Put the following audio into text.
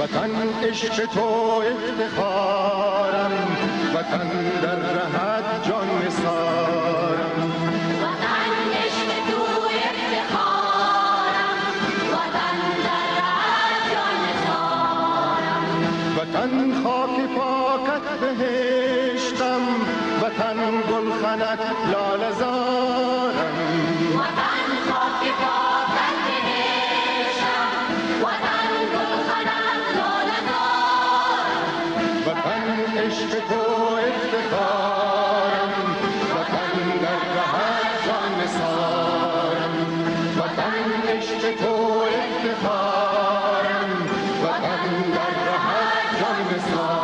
وطن عشق تو افتخارم، وطن در رهت جان نثارم. وطن عشق تو افتخارم، وطن در رهت جان نثارم. وطن خاک پاکت بهشتم، وطن گلخنت لاله زارم. وطن خاک پاکت بهشتم، وطن گلخنت لاله زارم. وطن عشق تو افتخارم، وطن در رهت جان نثارم. وطن عشق تو افتخارم، وطن در رهت جان نثارم.